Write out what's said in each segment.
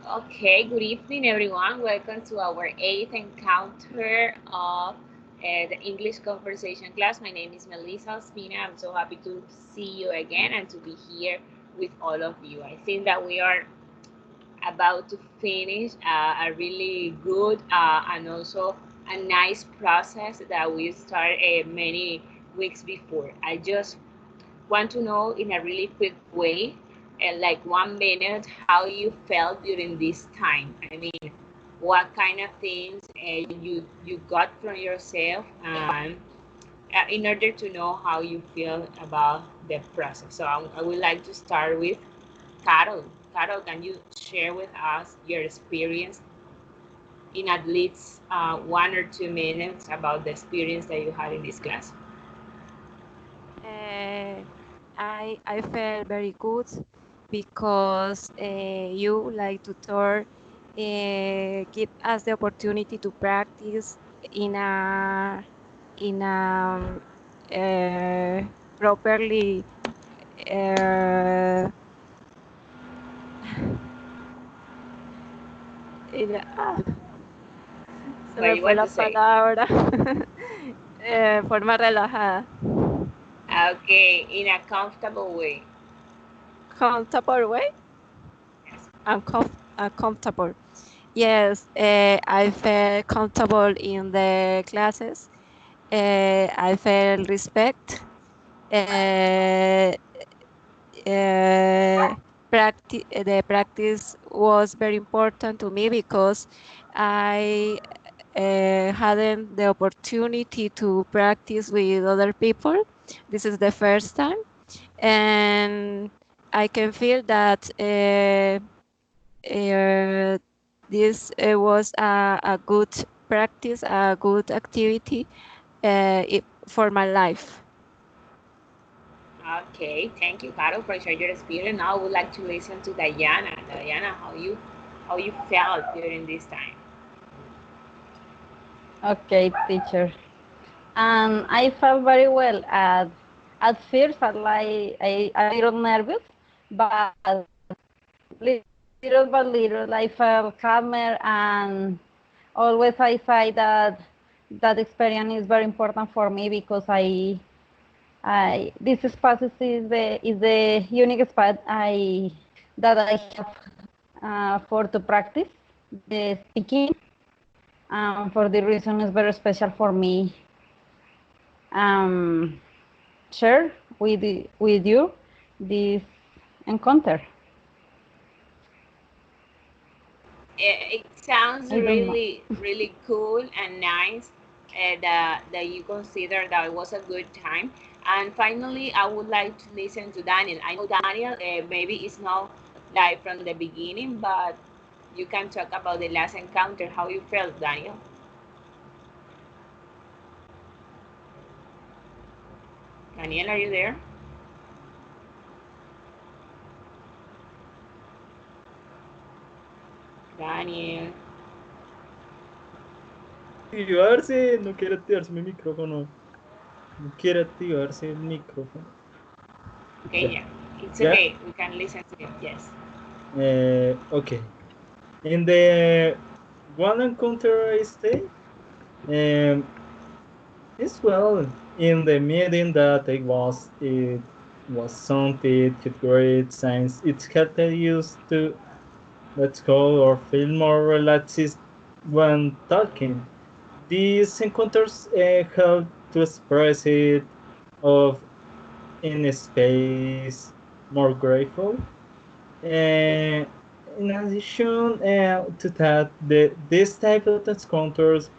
Okay, good evening, everyone. Welcome to our eighth encounter of the English conversation class. My name is Melissa Ospina. I'm so happy to see you again and to be here with all of you. I think that we are about to finish a really good and also a nice process that we started many weeks before. I just want to know in a really quick way, like 1 minute, how you felt during this time. I mean, what kind of things you got from yourself, in order to know how you feel about the process. So I would like to start with Carol. Carol, can you share with us your experience in at least 1 or 2 minutes about the experience that you had in this class? Uh, I felt very good because you like tutor give us the opportunity to practice in a properly uh, se What me you fue want la to say? palabra forma relajada, Okay, in a comfortable way. comfortable way. Yes. Comfortable. Yes, I felt comfortable in the classes. I felt respect. Uh, the practice was very important to me because I hadn't the opportunity to practice with other people. This is the first time, and I can feel that this was a good practice, a good activity for my life. Okay, thank you, Carol, for sharing your experience. Now I would like to listen to Diana. Diana, how you felt during this time? Okay, teacher. And I felt very well. At first, I like a little nervous, but little by little, I felt calmer. And always I say that that experience is very important for me because this space is the unique spot that I have for to practice the speaking. For the reason is very special for me. Um, share with you this encounter. It sounds I don't know. really, really cool and nice that you consider that it was a good time. And finally, I would like to listen to Daniel. I know Daniel maybe it's not like from the beginning, but you can talk about the last encounter, how you felt, Daniel. Daniel, are you there? Daniel. Activarse, no quiere activarse mi micrófono. No quiere activarse el micrófono. Okay, Ya. yeah. It's ¿Ya? okay. We can listen to him. Yes. Okay. In the one encounter I stay, it's well in the meeting that it was something fifth grade science. It helped us to let's go or feel more relaxed when talking. These encounters help to express it of in a space more grateful. And in addition to that, this type of encounters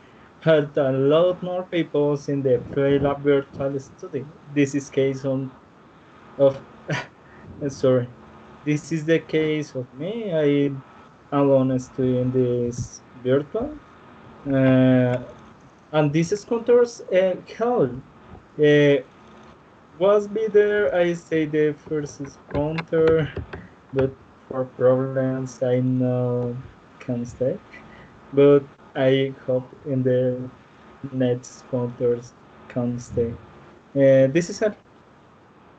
help a lot more people in the field of virtual study. This is case on of sorry. This is the case of me. I alone studying this virtual. Uh, and these encounters help. Uh, was be there, I say the first encounter, but for problems I know can stay. But I hope in the next encounters can stay. This is it.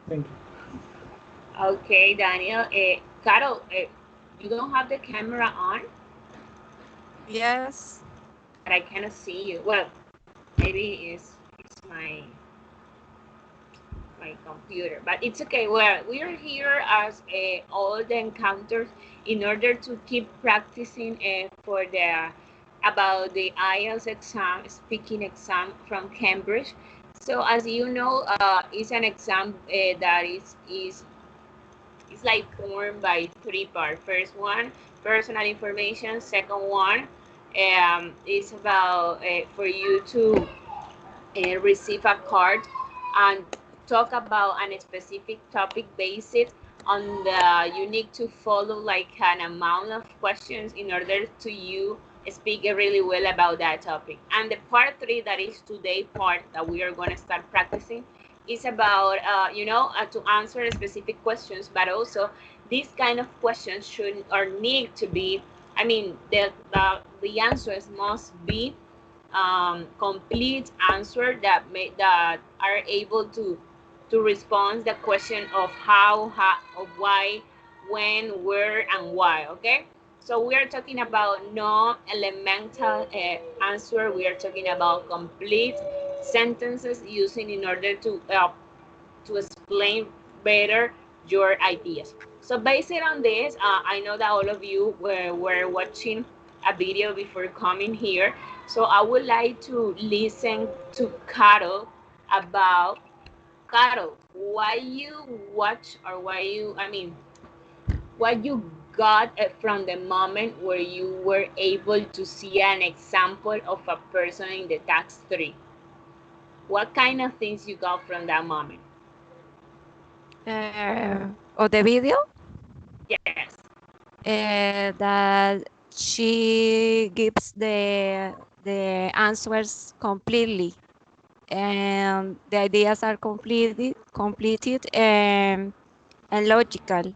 Thank you. Okay, Daniel. Carol, You don't have the camera on, Yes. but I cannot see you. Well, maybe it's my computer, but it's okay. Well, we are here as all the encounters in order to keep practicing for the about the IELTS exam, speaking exam from Cambridge. So as you know, it's an exam that is like formed by three parts. First one, personal information. Second one, is about for you to receive a card and talk about a specific topic based on the you need to follow like an amount of questions in order to you speak really well about that topic. And the part three, that is today part that we are going to start practicing, is about to answer specific questions, but also these kind of questions should or need to be, I mean, the answers must be complete answer that are able to respond the question of how, of why, when, where, and why. Okay, so we are talking about no elemental answer. We are talking about complete sentences using in order to explain better your ideas. So based on this, I know that all of you were watching a video before coming here. So I would like to listen to Carol about, Carol, why you watch or why you, I mean, what you got from the moment where you were able to see an example of a person in the tax 3. What kind of things you got from that moment? Of the video, Yes. that she gives the answers completely, and the ideas are completed and logical,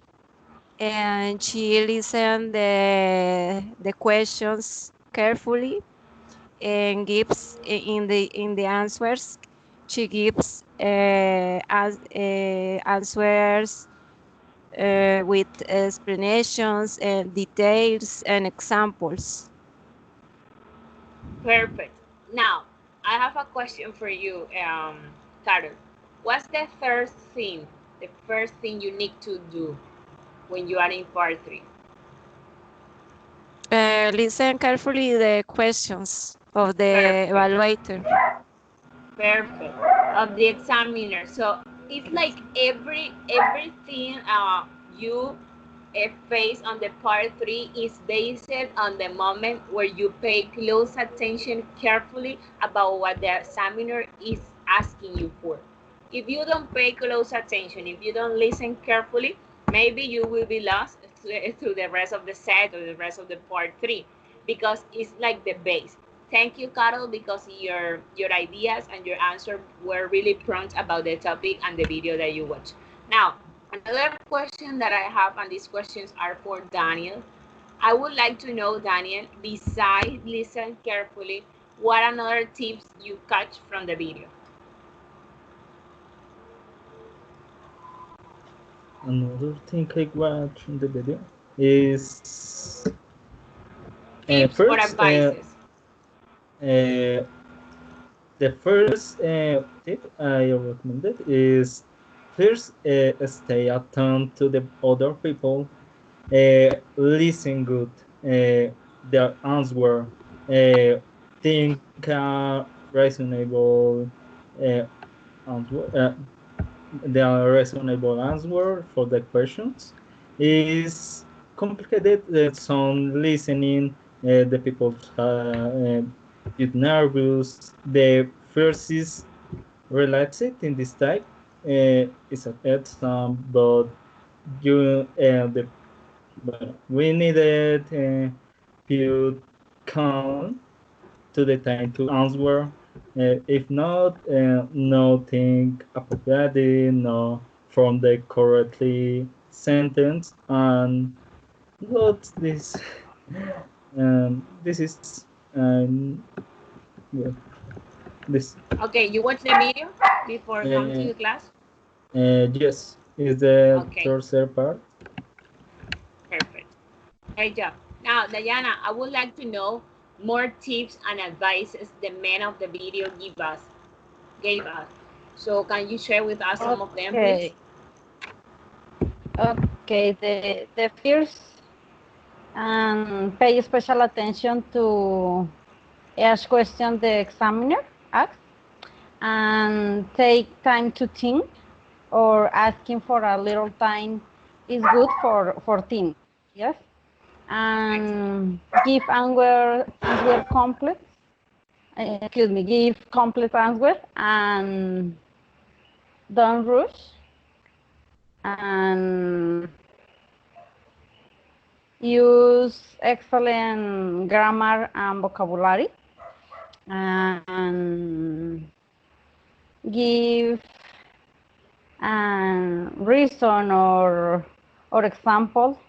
and she listens the questions carefully and gives in the answers she gives answers with explanations and details and examples. Perfect. Now, I have a question for you, Carol. What's the first thing, the first thing you need to do when you are in part 3? Listen carefully the questions of the Perfect. evaluator. Perfect. Of the examiner. So it's like everything you face on the part 3 is based on the moment where you pay close attention carefully about what the examiner is asking you for. If you don't pay close attention, if you don't listen carefully, maybe you will be lost through the rest of the set or the rest of the part 3, because it's like the base. Thank you, Carol, because your ideas and your answer were really prompt about the topic and the video that you watched. Now, another question that I have, and these questions are for Daniel. I would like to know, Daniel, besides listen carefully, what another tips you catch from the video? Another thing I watch in the video is Tips or advices. The first tip I recommended is first stay attentive to the other people, listen good, their answer, think reasonable answer. The reasonable answer for the questions is complicated. Some listening, the people get nervous. The first is relaxed in this type. It's a exam, but you we needed to count to the time to answer. If not, no think appropriately, no from the correctly sentence, and what this this is yeah, this Okay, you watch the video before coming to the class? yes is the Okay. third part. Perfect. Great job. Now, Diana, I would like to know more tips and advices the men of the video gave us. So can you share with us some of them, please? Okay, the first, pay special attention to ask question the examiner asks, and take time to think, or asking for a little time is good for think. Yes, and give answer complex. Excuse me, give complete answer, and don't rush, and use excellent grammar and vocabulary, and give a reason or example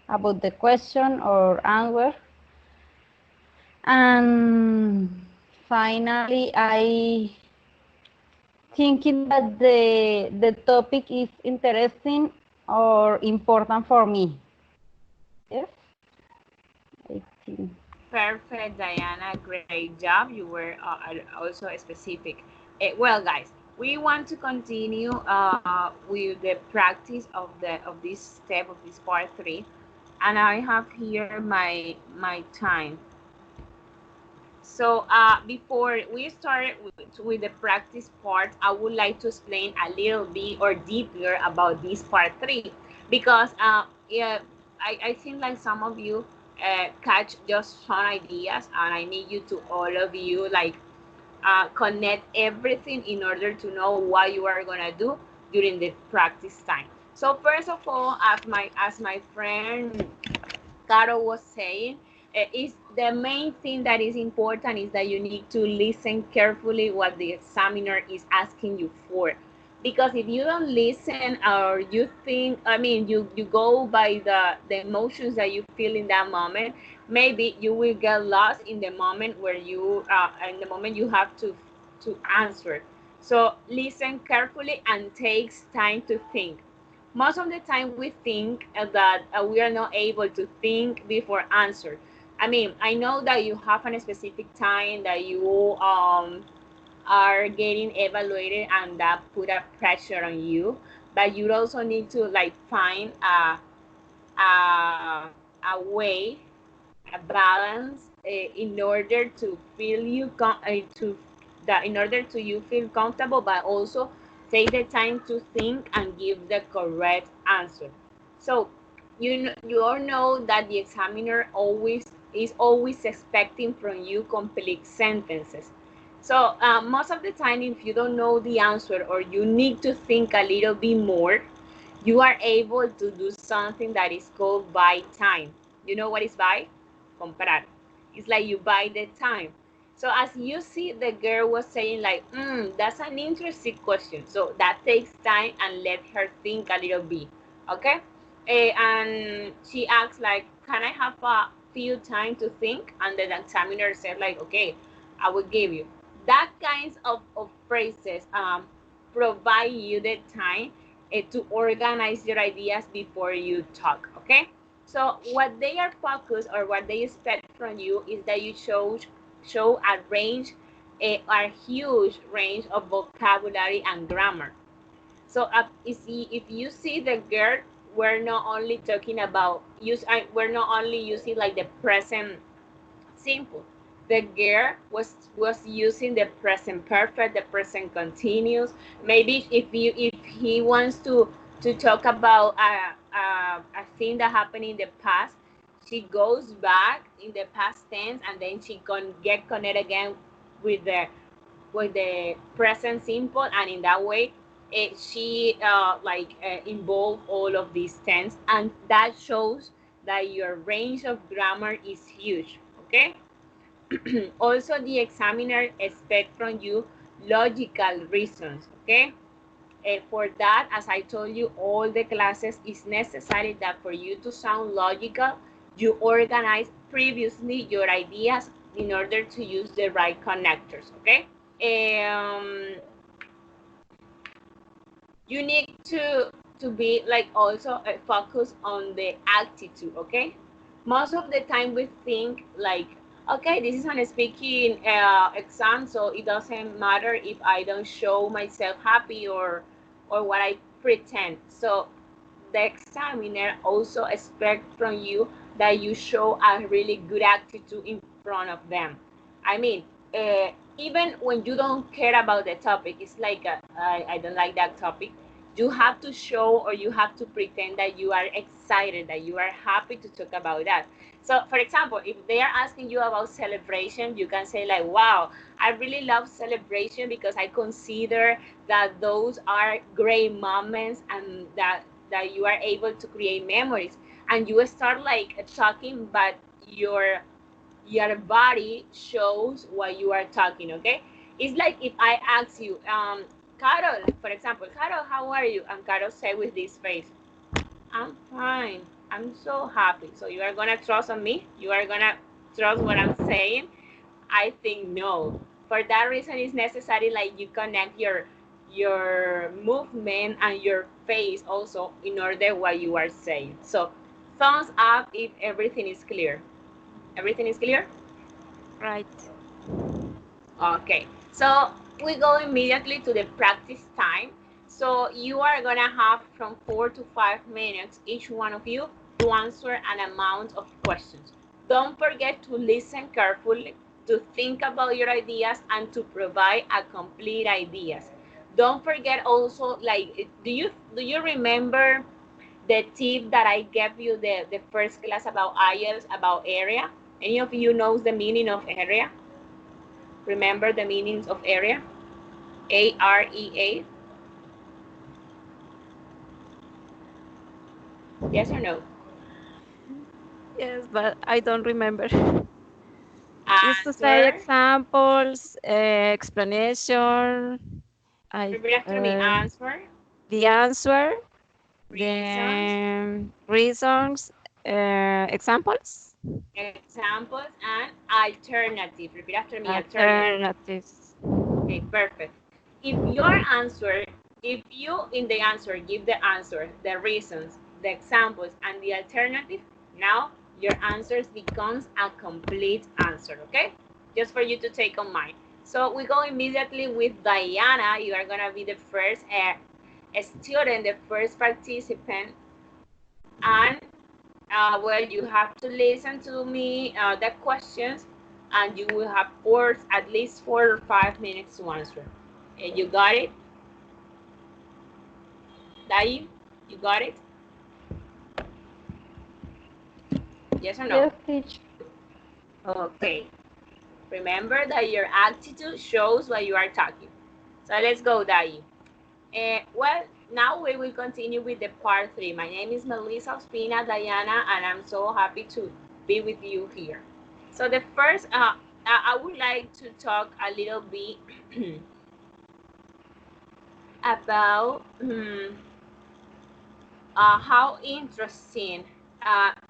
about the question or answer. And finally, I thinking that the topic is interesting or important for me. Yes, I think. Perfect, Diana. Great job. You were also specific. Well, guys, we want to continue with the practice of this step of this part 3, and I have here my time. So before we start with the practice part, I would like to explain a little bit or deeper about this part 3, because yeah, I think like some of you catch just some ideas, and I need you to all of you like connect everything in order to know what you are gonna do during the practice time. So first of all, as my friend Caro was saying, is the main thing that is important is that you need to listen carefully what the examiner is asking you for. Because if you don't listen, or you think, I mean, you go by the emotions that you feel in that moment, maybe you will get lost in the moment where you, in the moment you have to answer. So listen carefully and takes time to think. Most of the time we think that we are not able to think before answer. I mean, I know that you have a specific time that you are getting evaluated, and that put a pressure on you, but you also need to like find a way, a balance, in order to feel you in order to you feel comfortable, but also take the time to think and give the correct answer. So you all know that the examiner always expecting from you complete sentences. So most of the time, if you don't know the answer, or you need to think a little bit more, you are able to do something that is called buy time. You know what is buy? Comprar. It's like you buy the time. So as you see, the girl was saying like, that's an interesting question. So that takes time, and let her think a little bit, okay? And she asks like, can I have a few time to think? And the examiner said like, okay, I will give you. That kinds of phrases provide you the time to organize your ideas before you talk, okay? So what they are focused, or what they expect from you, is that you show a range, a huge range of vocabulary and grammar. So if you see the girl, we're not only talking about we're not only using like the present simple. The girl was using the present perfect, the present continuous. Maybe if he wants to talk about a thing that happened in the past, she goes back in the past tense, and then she can get connected again with the present simple, and in that way she involve all of these tense, and that shows that your range of grammar is huge, okay? Also, the examiner expect from you logical reasons, okay? For that, as I told you, all the classes, is necessary that for you to sound logical, you organize previously your ideas in order to use the right connectors, okay? You need to be like also focus on the attitude, okay? most of the time we think like, okay, this is an speaking exam, so it doesn't matter if I don't show myself happy or what I pretend. So the examiner also expects from you that you show a really good attitude in front of them. I mean, even when you don't care about the topic, it's like I don't like that topic. You have to show or you have to pretend that you are excited, that you are happy to talk about that. So, for example, if they are asking you about celebration, you can say like, wow, I really love celebration because I consider that those are great moments and that you are able to create memories. And you start like talking, but your body shows what you are talking, okay? It's like if I ask you, Carol, for example, Carol, how are you? And Carol say with this face, I'm fine. I'm so happy. So you are gonna trust on me? You are gonna trust what I'm saying? I think no. For that reason, it's necessary like you connect your movement and your face also in order what you are saying. So thumbs up if everything is clear. Everything is clear? Right. Okay, so we go immediately to the practice time. So you are gonna have from 4 to 5 minutes, each one of you, to answer an amount of questions. Don't forget to listen carefully, to think about your ideas, and to provide a complete ideas. Don't forget also, like, do you remember the tip that I gave you the first class about IELTS, about area? Any of you knows the meaning of area? Remember the meanings of area? AREA? Yes or no? Yes, but I don't remember. Used to say Answer. examples, explanation. I Repeat after me. Answer. the answer, Reasons. the reasons, examples, Examples and alternative. Repeat after me. Alternative. alternatives. Okay, perfect. If your answer, if you in the answer give the answer, the reasons, the examples, and the alternative, now your answers becomes a complete answer, okay? Just for you to take on mind. So we go immediately with Diana. You are gonna be the first student, the first participant, and well, you have to listen to me the questions, and you will have at least 4 or 5 minutes to answer. You got it? Dai, you got it? Yes or no? Yes, teacher. Okay. Remember that your attitude shows what you are talking. So let's go, Dai. Well, now we will continue with the part 3. My name is Melissa Ospina Diana, and I'm so happy to be with you here. So the first, I would like to talk a little bit about how interesting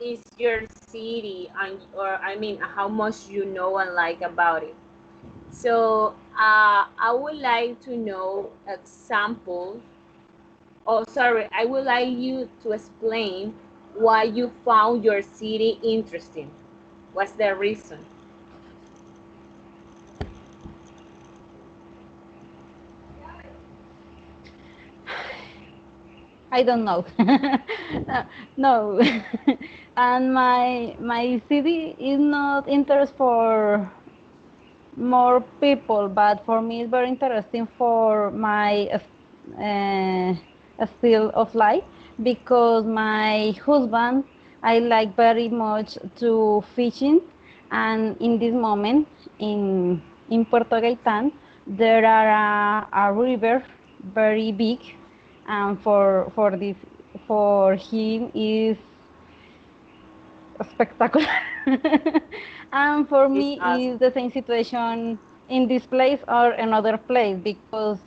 is your city, and or I mean, how much you know and like about it. So I would like to know examples. Oh, sorry, I would like you to explain why you found your city interesting. What's the reason? I don't know. No. And my city is not interest for more people, but for me it's very interesting for my style of life, because my husband, I like very much to fishing, and in this moment in Puerto Gaitán there are a river very big, and for him is spectacular. And for It's me awesome. is the same situation in this place or another place, because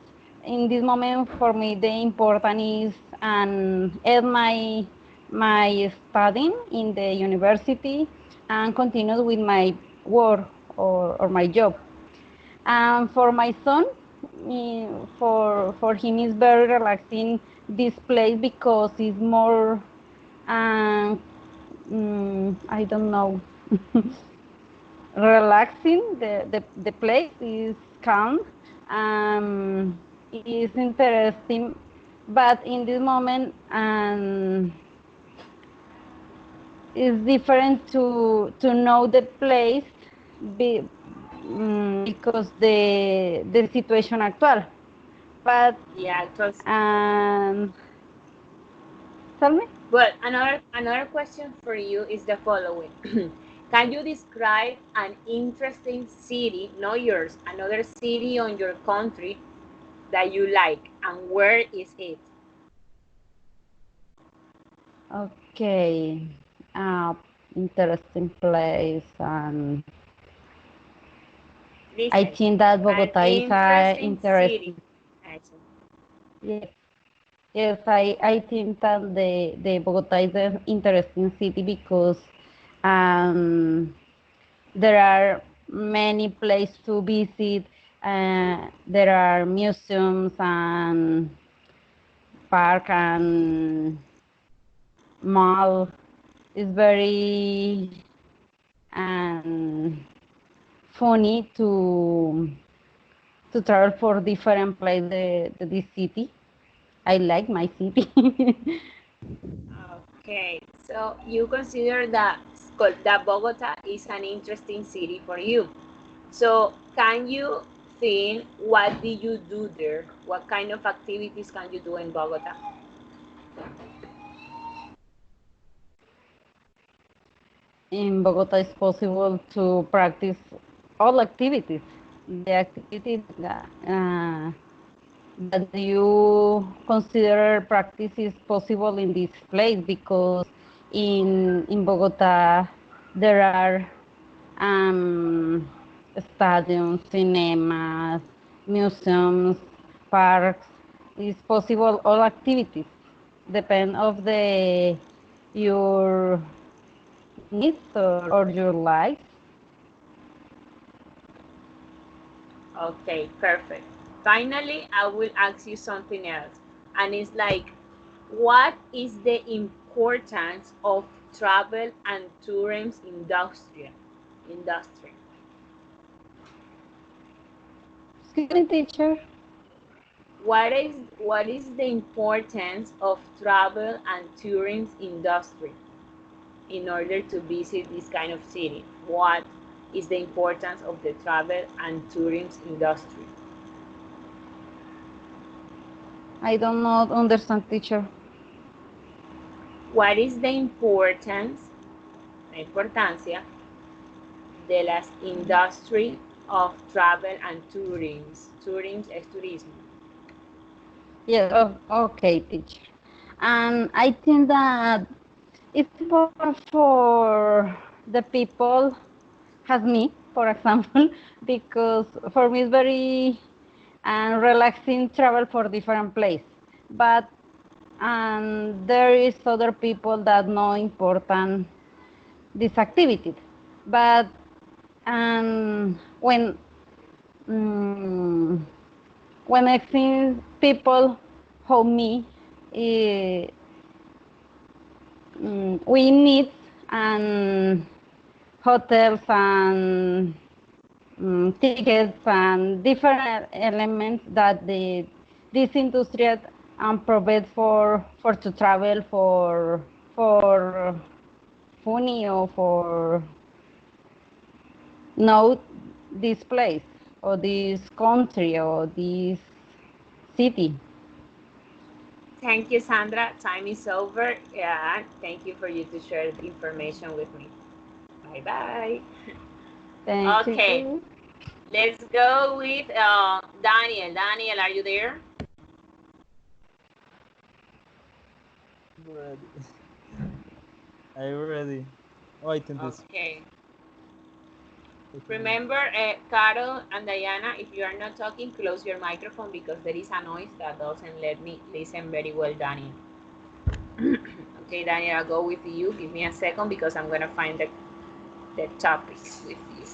in this moment for me the important is and add my studying in the university and continue with my work or my job. And for my son, for him is very relaxing this place, because it's more um, I don't know, relaxing. The place is calm. Is interesting, but in this moment, it's different to know the place be, because the situation actual. But Yeah, because tell me. but another question for you is the following. Can you describe an interesting city, not yours, another city on your country that you like, and where is it? Okay, interesting place, and I Listen, think that an Bogota is interesting city. interesting. Excellent. Yes, yes, I think that the Bogota is an interesting city because um, there are many places to visit. There are museums and park and mall. It's very um, funny to travel for different places this city. I like my city. Okay, so you consider that Bogota is an interesting city for you. So can you think what did you do there? What kind of activities can you do in Bogota? In Bogota, it's possible to practice all activities. The activities that you consider practice is possible in this place because in Bogota there are um, stadiums, cinemas, museums, parks. It's possible all activities depend of the your needs or your life. Okay, perfect. Finally, I will ask you something else. And it's like, what is the importance of travel and tourism industry? Excuse me, teacher. What is the importance of travel and tourism industry in order to visit this kind of city? What is the importance of the travel and tourism industry? I don't know, understand, teacher. What is the la importancia de las industry of travel and tourism? Tourism es turismo. Yes, okay, teacher. And I think that it's important for the people, as me, for example, because for me it's very relaxing travel for different place. But there is other people that know important this activity. But when mm, when I think people how me, eh, we need and hotels and tickets and different elements that this industry provide for to travel for funny or for know this place or this country or this city. Thank you, Sandra. Time is over. Yeah, thank you for you to share the information with me. Bye bye. Thank Okay, you. let's go with Daniel. Daniel, are you there? Ready. I'm ready. Oh, I think this. Okay. Remember, Carol and Diana, if you are not talking, close your microphone because there is a noise that doesn't let me listen very well, Daniel. Okay, Daniel, I'll go with you. Give me a second because I'm going to find the topics with you.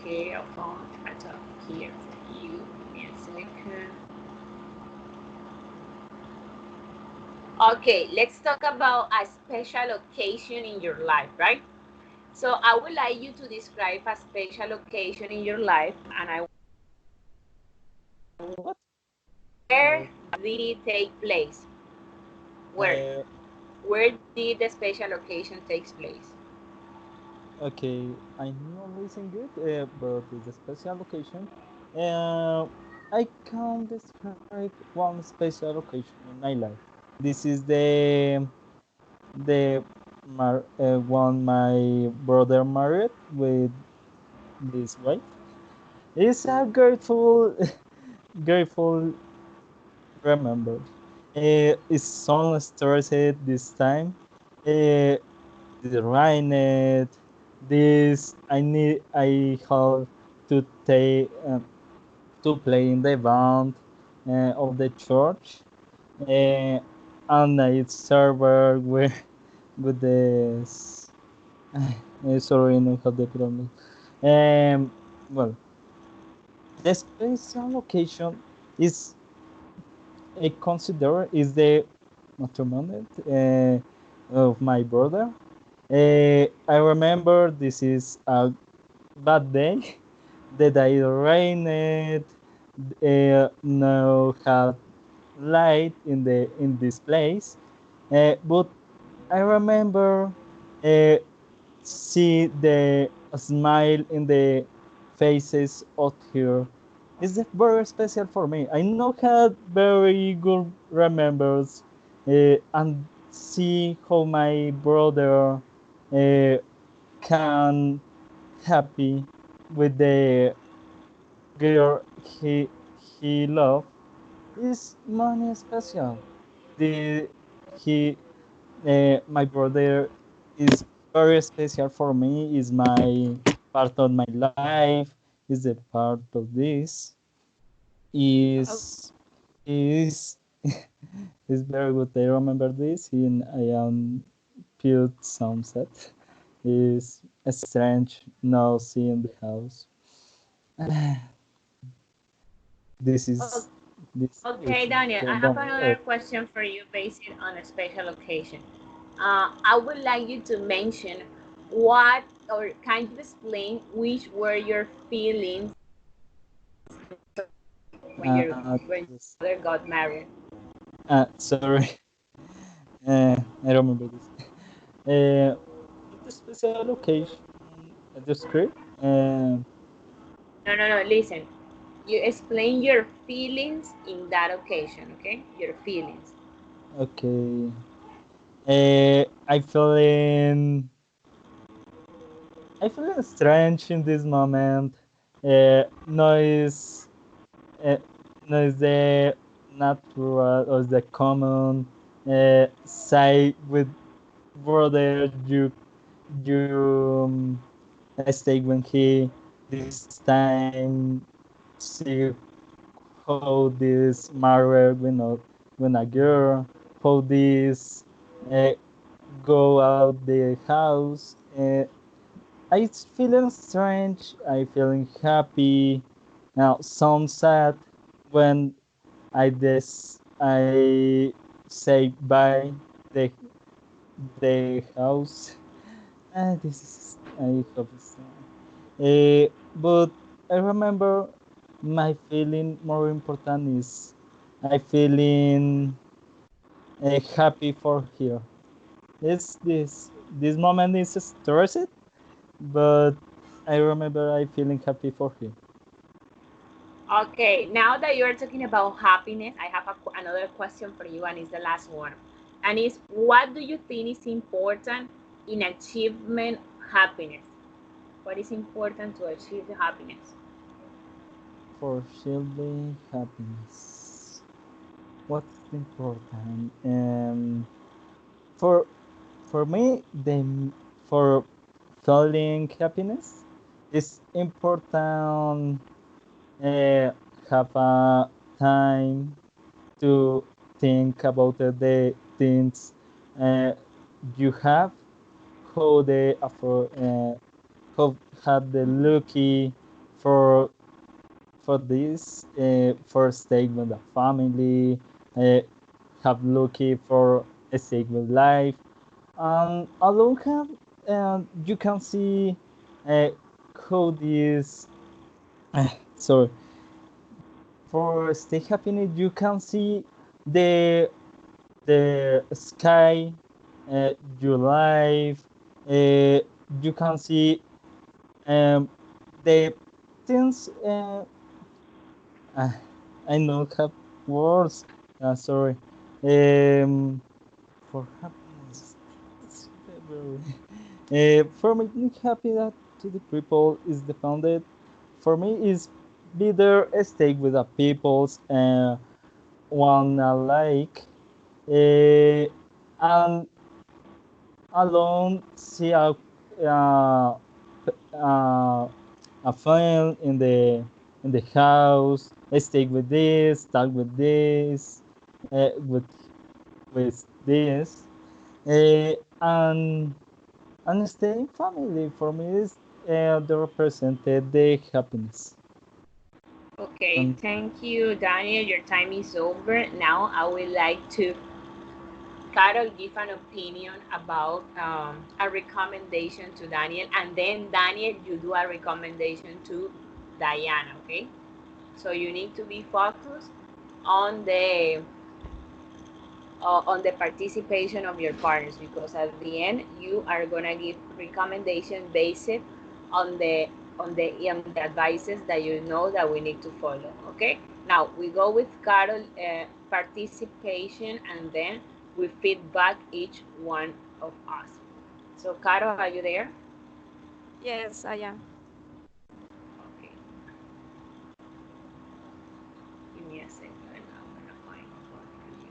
Okay, I found a top here for you. Give me a second. Okay, let's talk about a special occasion in your life, right? So I would like you to describe a special occasion in your life, and I What? where did it take place? Where? Uh, Where did the special occasion takes place? okay, I not listen good, but it's a special occasion. Uh, I can describe one special occasion in my life. This is the one my brother married with this wife. It's a grateful, grateful remember. It's so stressed this time. The rain, this I have to take to play in the band of the church, and it's server with this. Sorry, no have the problem. Well, the special location is I consider is the matrimony of my brother. I remember this is a bad day. The day rained. No had light in this place. But I remember uh, see the smile in the faces out here is very special for me. I know had very good remembers and see how my brother uh, can happy with the girl he love is money special. The he my brother is very special for me. Is my part of my life. Is a part of this. Oh, Is is very good. I remember this in I am pure sunset. Is strange now seeing the house. This is this okay, is Daniel, I the have moment. another question for you based on a special occasion. I would like you to mention what, or can you explain which were your feelings when your Yes. brother got married? Sorry. I remember this. The special occasion at the script. No, no, no, listen. You explain your feelings in that occasion, okay? Your feelings. Okay. I feeling strange in this moment. Noise, uh, noise the natural or the common. Say with brother you stay when he this time see how this married when a girl how this uh, go out the house. I feeling strange. I feeling happy. Now some sad when I say bye the house. This is I hope it's but I remember my feeling more important is I feeling happy for here. It's this moment is stressed, but I remember I feeling happy for here. Okay, now that you're talking about happiness, I have another question for you, and it's the last one. And it's what do you think is important in achievement happiness? What is important to achieve the happiness? For children happiness. What's important? For for me, for feeling happiness, it's important have a time to think about the things uh, you have, how the how had the lucky. for this for statement of family, have lucky for a statement life, and along have you can see how this sorry, for stay happiness you can see the sky, your life, you can see the things. I don't have words. Sorry. For happiness, it's for making happy that to the people is dependent. For me, is be there, stay with the peoples, one alike, and alone see a friend in the house. Stay with this, talk with this, with this, and staying family for me is the represented the happiness. Okay, thank you, Daniel. Your time is over. Now I would like to Carol give an opinion about a recommendation to Daniel, and then Daniel, you do a recommendation to Diana, okay? So you need to be focused on the participation of your partners, because at the end you are gonna give recommendation based on the advices that you know that we need to follow. Okay. Now we go with Carol participation, and then we feedback each one of us. So Carol, are you there? Yes, I am. Okay. Give me a second. I'm gonna find one for you.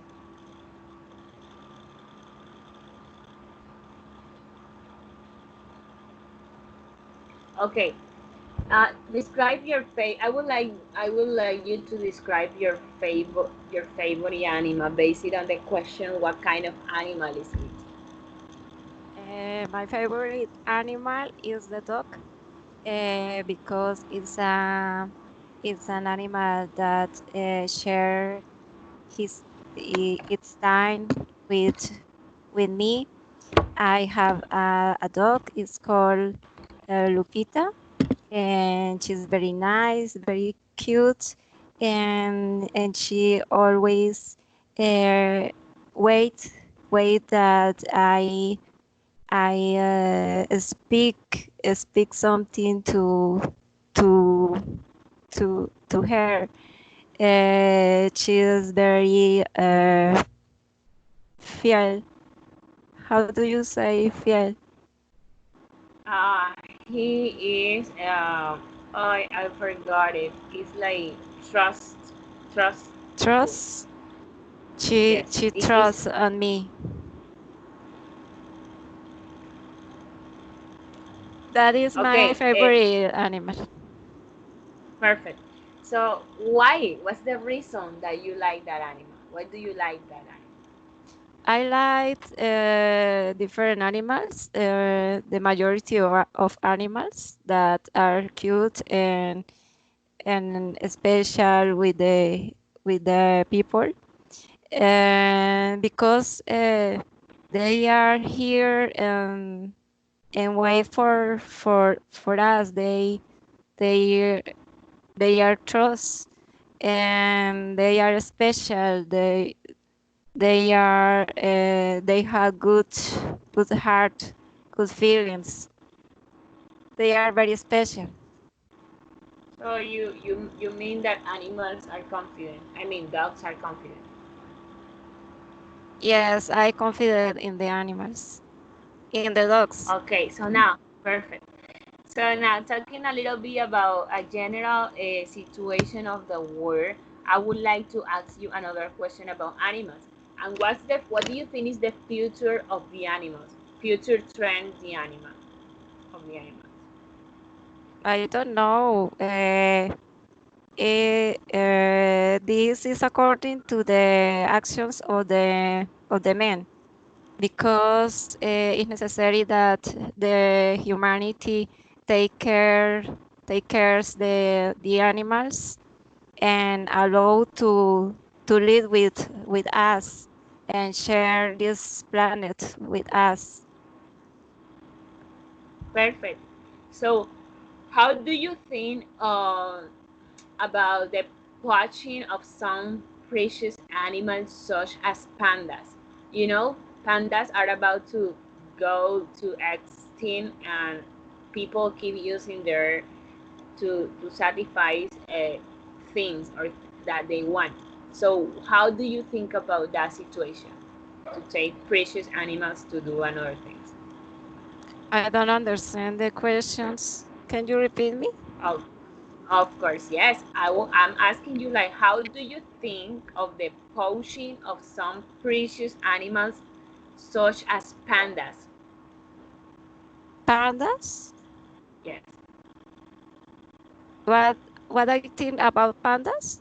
Okay. Describe your favorite. I would like you to describe your favorite animal based on the question. What kind of animal is it? My favorite animal is the dog because it's an animal that share its time with me. I have a dog. It's called Lupita, and she's very nice, very cute, and she always uh, wait wait that I speak something to to her. She is very fiel. How do you say fiel? Uh, he is. I forgot it. It's like trustful. Trust. She Yes. she It is trusts on me. That is my okay. favorite animal. Perfect. So why? What's the reason that you like that animal? Why do you like that animal? I like different animals. The majority of animals that are cute and special with the people, and because they are here and wait for us. They they are trust and they are special. They have good heart, good feelings. They are very special. So you mean that animals are confident? I mean, dogs are confident. Yes, I confided in the animals, in the dogs. Okay, so now perfect. So now talking a little bit about a general situation of the world, I would like to ask you another question about animals. And what do you think is the future of the animals? Future trend of the animals. I don't know. This is according to the actions of the men, because it's necessary that the humanity take care take care the animals and allow to live with us and share this planet with us. Perfect. So, how do you think about the poaching of some precious animals such as pandas? You know, pandas are about to go to extinct, and people keep using their to satisfy things or that they want. So, how do you think about that situation? To take precious animals to do another things? I don't understand the questions. Can you repeat me? Oh, of course, yes. I'm asking you, like, how do you think of the poaching of some precious animals, such as pandas? Pandas? Yes. What what I think about pandas?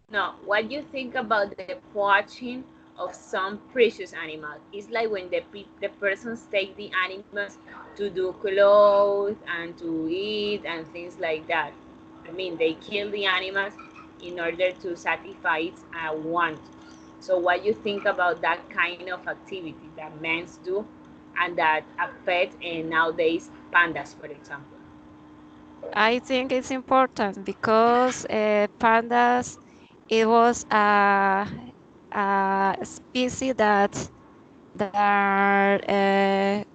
No, what do you think about the poaching of some precious animals? It's like when the persons take the animals to do clothes and to eat and things like that. I mean, they kill the animals in order to satisfy a want. So, what do you think about that kind of activity that men do and that affect nowadays pandas, for example? I think it's important because pandas, it was a species that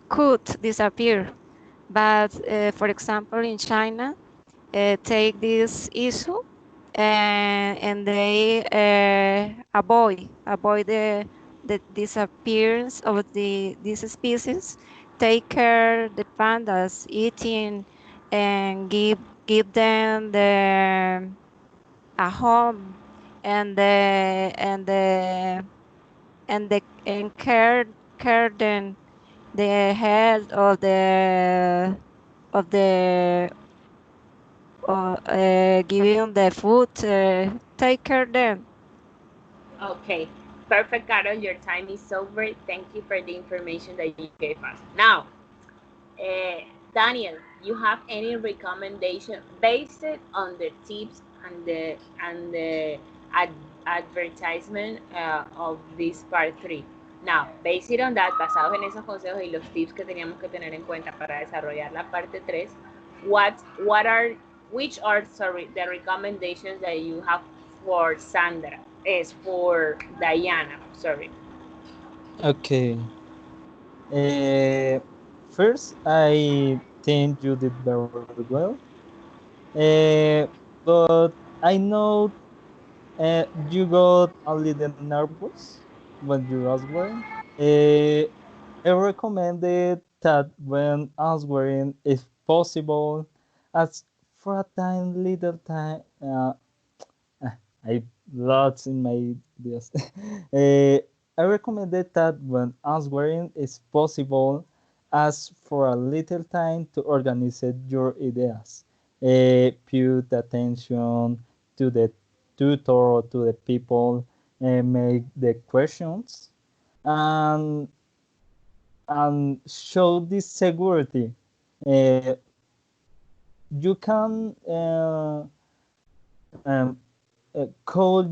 could disappear. But for example, in China, take this issue and they avoid the disappearance of these species, take care the pandas eating and give them a home and and care them the health of the giving the food, take care them. Okay, perfect, Carol. Your time is over. Thank you for the information that you gave us. Now, Daniel, you have any recommendation based on the tips and the ad advertisement of this part 3? Now, based on that, basados en esos consejos y los tips que teníamos que tener en cuenta para desarrollar la parte 3, what are which are, sorry, the recommendations that you have for Sandra? Is for Diana, sorry. Okay. First, I think you did very well. Uh, but I know you got a little nervous when you answering. I recommended that when answering, if possible, as for a tiny little time. I lots in my videos. I recommended that when answering is possible, ask for a little time to organize your ideas. Pay attention to the tutor or to the people, make the questions, and show this security. Uh, you can um, could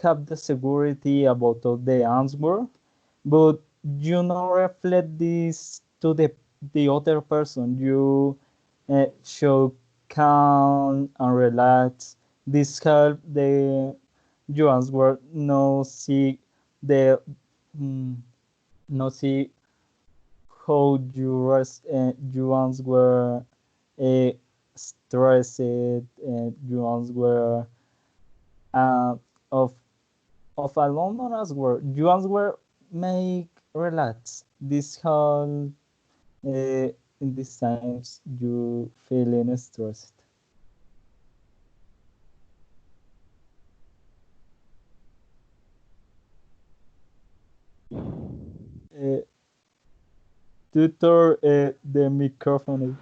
have the security about all the answer, but reflect this to the other person. You show calm and relax. This help the you answer the mm, no see how you answer stressed, you answer uh, of a London as well. You as well make relax. This whole in these times you feeling stressed. Uh, Tutor the microphone.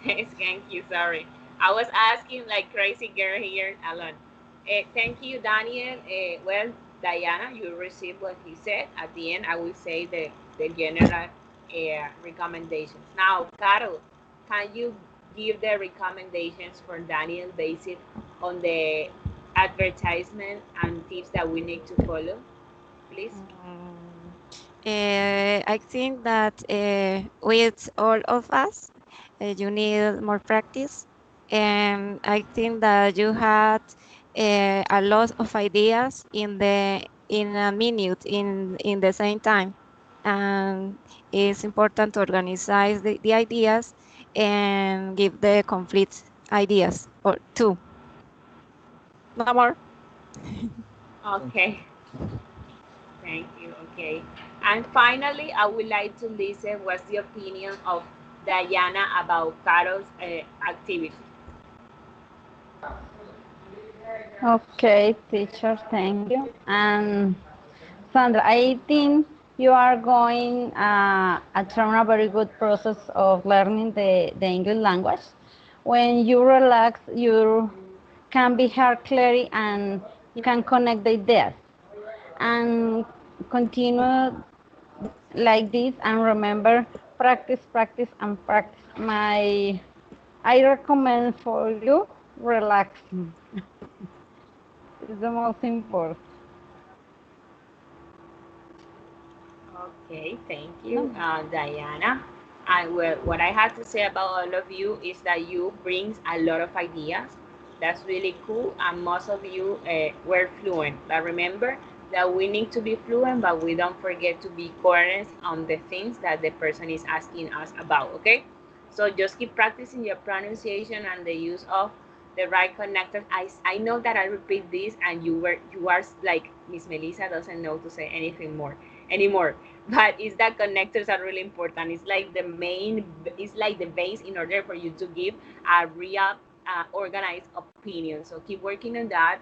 Thank you, sorry. I was asking like crazy girl here alone. Thank you, Daniel. Well, Diana, you received what he said. At the end, I will say the general recommendations. Now, Carol, can you give the recommendations for Daniel based on the advertisement and tips that we need to follow, please? I think that with all of us, you need more practice. And I think that you had a lot of ideas in a minute in the same time. And it's important to organize the ideas and give the complete ideas or two. No more. Okay, thank you. Okay. And finally, I would like to listen what's the opinion of Diana about Carol's activity. Okay, teacher, thank you. And Sandra, I think you are going through a very good process of learning the English language. When you relax, you can be heard clearly and you can connect the ideas. And continue like this and remember practice, practice, and practice. I recommend for you relaxing. It's the most important. Okay, thank you, Diana. And well, what I have to say about all of you is that you brings a lot of ideas. That's really cool, and most of you were fluent. But remember that we need to be fluent, but we don't forget to be coherent on the things that the person is asking us about. Okay, so just keep practicing your pronunciation and the use of the right connectors. I know that I repeat this, and you are like Miss Melissa doesn't know to say anything more anymore, but is that connectors are really important. It's like the main, it's like the base in order for you to give a real organized opinion. So keep working on that.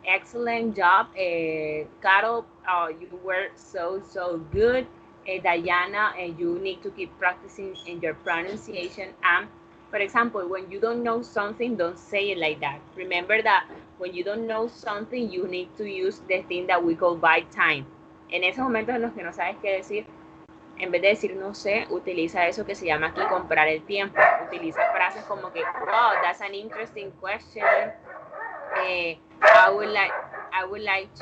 Excellent job, Carol. You were so good. Diana, and you need to keep practicing in your pronunciation. And for example, when you don't know something, don't say it like that. Remember that when you don't know something, you need to use the thing that we call buy time. En esos momentos en los que no sabes qué decir, en vez de decir no sé, utiliza eso que se llama aquí comprar el tiempo. Utiliza frases como que, wow, that's an interesting question. I would like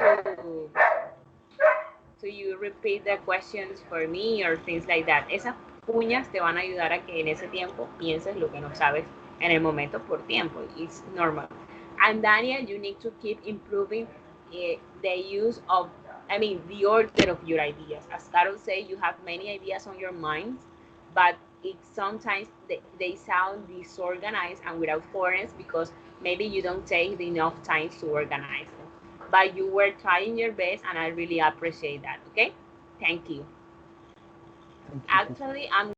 to you repeat the questions for me or things like that. Esas cuñas te van a ayudar a que en ese tiempo pienses lo que no sabes en el momento por tiempo. It's normal. And Daniel, you need to keep improving the use of, the order of your ideas. As Carol said, you have many ideas on your mind, but sometimes they sound disorganized and without coherence because maybe you don't take enough time to organize them. But you were trying your best, and I really appreciate that. Okay, thank you. Actually, I'm